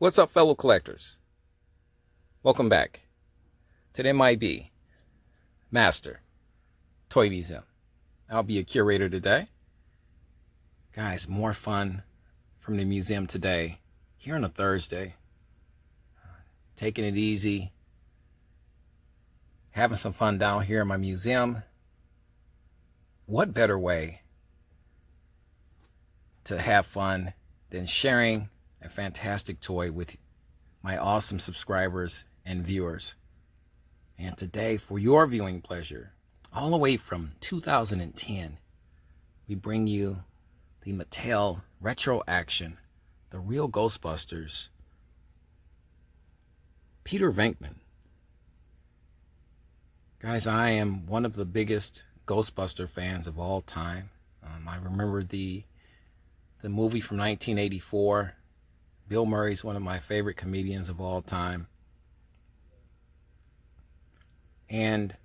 What's up, fellow collectors? Welcome back to the M.I.B. Master Toy Museum. I'll be your curator today. Guys, more fun from the museum today, here on a Thursday. Taking it easy, having some fun down here in my museum. What better way to have fun than sharing a fantastic toy with my awesome subscribers and viewers. And today, for your viewing pleasure, all the way from 2010, we bring you the Mattel Retro Action, the real Ghostbusters, Peter Venkman. Guys, I am one of the biggest Ghostbuster fans of all time. I remember the movie from 1984. Bill Murray's one of my favorite comedians of all time. And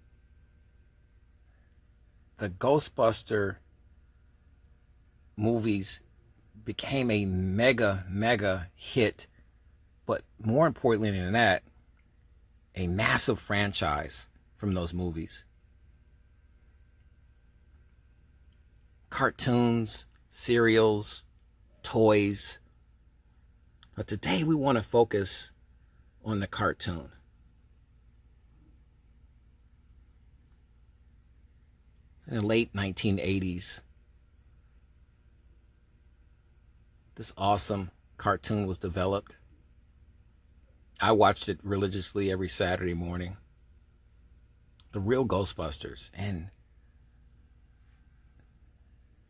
the Ghostbuster movies became a mega hit, but more importantly than that, a massive franchise from those movies. Cartoons, serials, toys. But today we want to focus on the cartoon. In the late 1980s, this awesome cartoon was developed. I watched it religiously every Saturday morning. The real Ghostbusters. And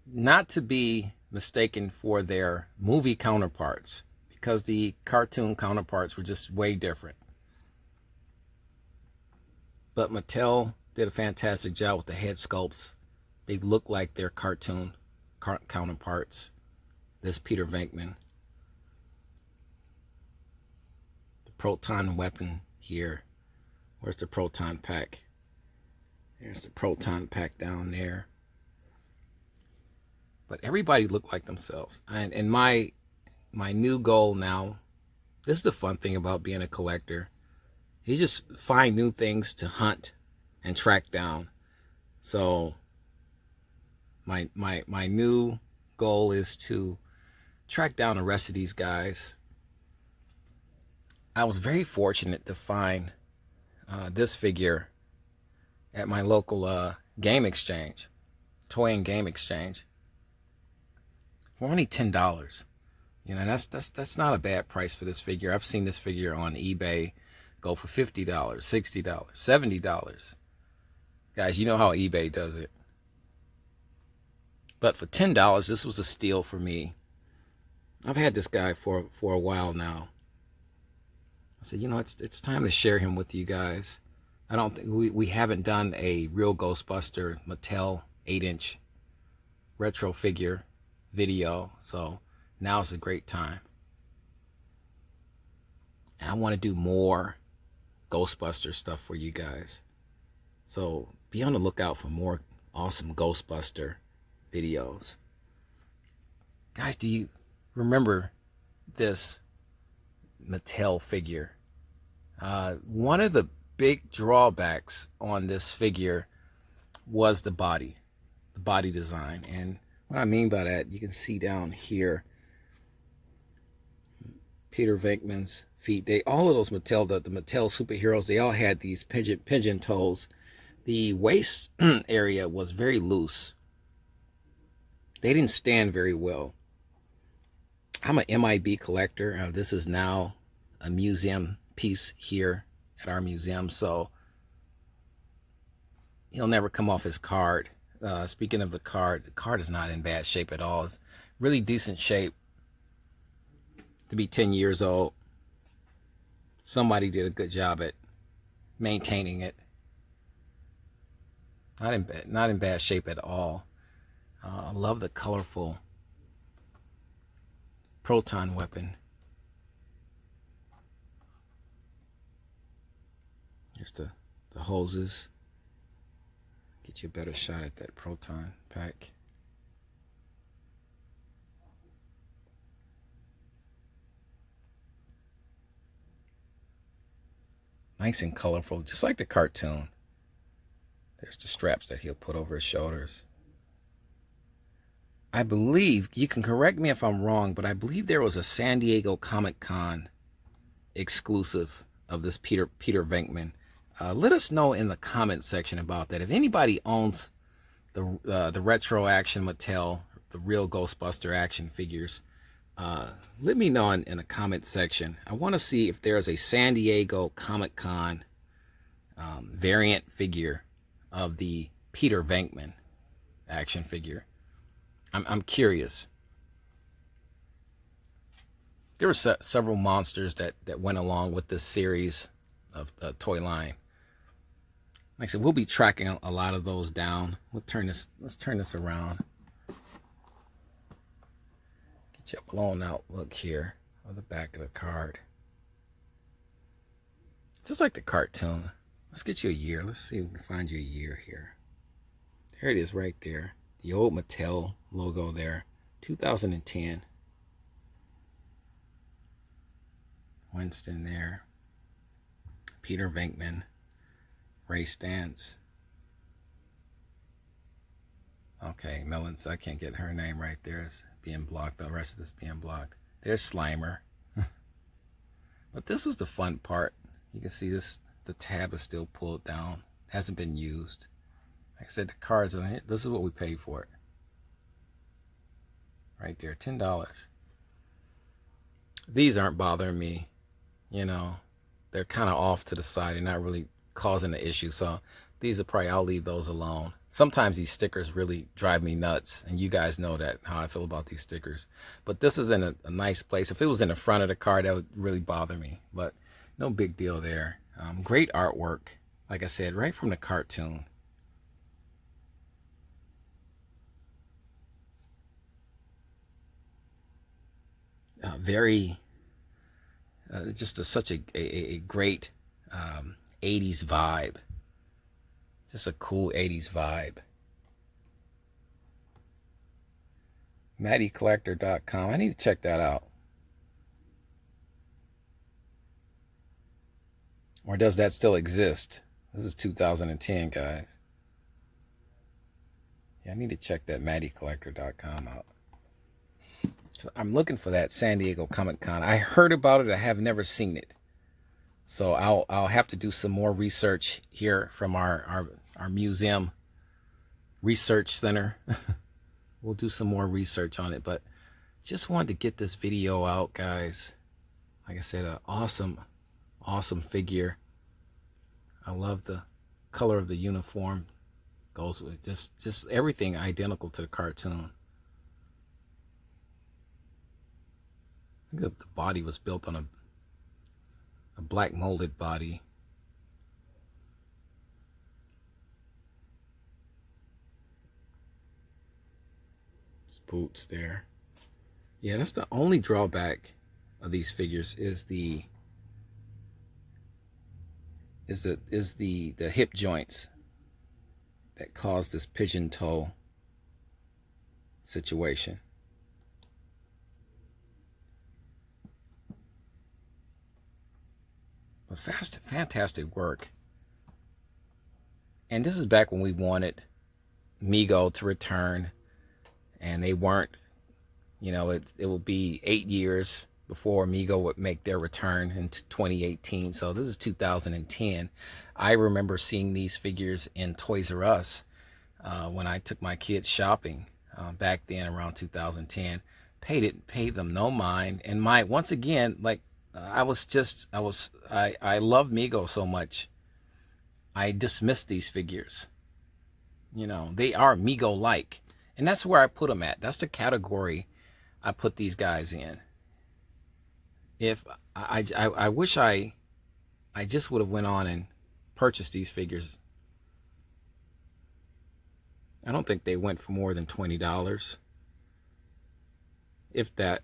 not to be mistaken for their movie counterparts, because the cartoon counterparts were just way different. But Mattel did a fantastic job with the head sculpts. They look like their cartoon counterparts. This Peter Venkman. The proton weapon here. Where's the proton pack? There's the proton pack down there. But everybody looked like themselves. And my new goal now, this is the fun thing about being a collector. You just find new things to hunt and track down. So my new goal is to track down the rest of these guys. I was very fortunate to find this figure at my local game exchange, toy and game exchange, for only $10. You know, that's not a bad price for this figure. I've seen this figure on eBay go for $50, $60, $70. Guys, you know how eBay does it. But for $10, this was a steal for me. I've had this guy for a while now. I said, you know, it's time to share him with you guys. I don't think we haven't done a real Ghostbuster Mattel 8-inch retro figure video, so now's a great time. And I want to do more Ghostbuster stuff for you guys. So be on the lookout for more awesome Ghostbuster videos. Guys, do you remember this Mattel figure? One of the big drawbacks on this figure was the body design. And what I mean by that, you can see down here, Peter Venkman's feet. All of those Mattel, the Mattel superheroes, they all had these pigeon toes. The waist area was very loose. They didn't stand very well. I'm an M.I.B. collector. This is now a museum piece here at our museum, so he'll never come off his card. Speaking of the card is not in bad shape at all. It's really decent shape to be 10 years old. Somebody did a good job at maintaining it. Not in bad shape at all. I love the colorful proton weapon. Here's the hoses. Get you a better shot at that proton pack. Nice and colorful, just like the cartoon. There's the straps that he'll put over his shoulders. I believe, you can correct me if I'm wrong, but I believe there was a San Diego Comic-Con exclusive of this Peter Venkman. Let us know in the comment section about that. If anybody owns the retro action Mattel, the real Ghostbuster action figures, let me know in the comment section. I want to see if there's a San Diego Comic-Con variant figure of the Peter Venkman action figure. I'm curious. There were several monsters that went along with this series of toy line. Like I said, we'll be tracking a lot of those down. Let's turn this around. Get you a blown out look here on the back of the card. Just like the cartoon. Let's get you a year. Let's see if we can find you a year here. There it is right there. The old Mattel logo there. 2010. Winston there. Peter Venkman. Ray Stantz. Okay, Mellons, I can't get her name right there. It's being blocked. The rest of this being blocked. There's Slimer. But this was the fun part. You can see this. The tab is still pulled down. Hasn't been used. Like I said, the cards on it. This is what we paid for it. Right there, $10. These aren't bothering me. You know, they're kind of off to the side. They're not really causing the issue. So these are probably, I'll leave those alone. Sometimes these stickers really drive me nuts, and you guys know that, how I feel about these stickers. But this is in a nice place. If it was in the front of the card, that would really bother me. But no big deal there. Great artwork, like I said, right from the cartoon. Just such a great 80s vibe. Just a cool 80s vibe. MattyCollector.com. I need to check that out. Or does that still exist? This is 2010, guys. Yeah, I need to check that MattyCollector.com out. So I'm looking for that San Diego Comic-Con. I heard about it. I have never seen it. So I'll have to do some more research here from our museum research center. We'll do some more research on it, but just wanted to get this video out, guys. Like I said, an awesome figure. I love the color of the uniform. Goes with just everything identical to the cartoon. I think the body was built on a black molded body. Boots there. Yeah, that's the only drawback of these figures is the hip joints that cause this pigeon toe situation. But fantastic work. And this is back when we wanted M.I.B to return, and they weren't. You know, it would be 8 years before M.I.B would make their return in 2018. So this is 2010. I remember seeing these figures in Toys R Us when I took my kids shopping back then around 2010. Paid them no mind. And once again, like I love M.I.B so much. I dismissed these figures. You know, they are M.I.B like, and that's where I put them at. That's the category I put these guys in. If I wish I just would have went on and purchased these figures. I don't think they went for more than $20, if that.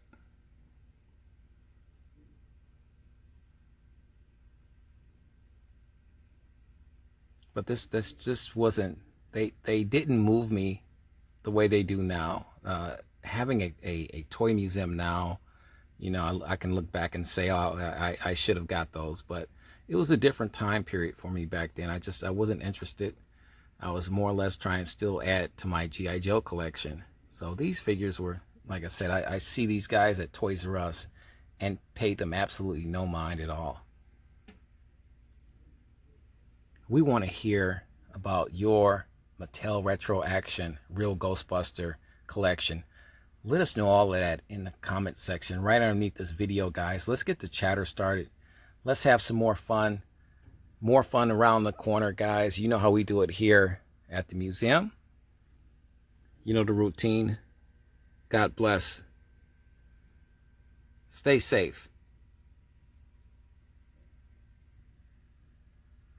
But this just wasn't. They didn't move me the way they do now. Having a toy museum now, you know, I can look back and say, oh, I should have got those. But it was a different time period for me back then. I wasn't interested. I was more or less trying to still add to my G.I. Joe collection. So these figures were, like I said, I see these guys at Toys R Us and paid them absolutely no mind at all. We want to hear about your Mattel Retro Action Real Ghostbuster collection. Let us know all of that in the comment section right underneath this video, guys. Let's get the chatter started. Let's have some more fun. More fun around the corner, guys. You know how we do it here at the museum. You know the routine. God bless. Stay safe.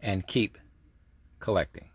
And keep collecting.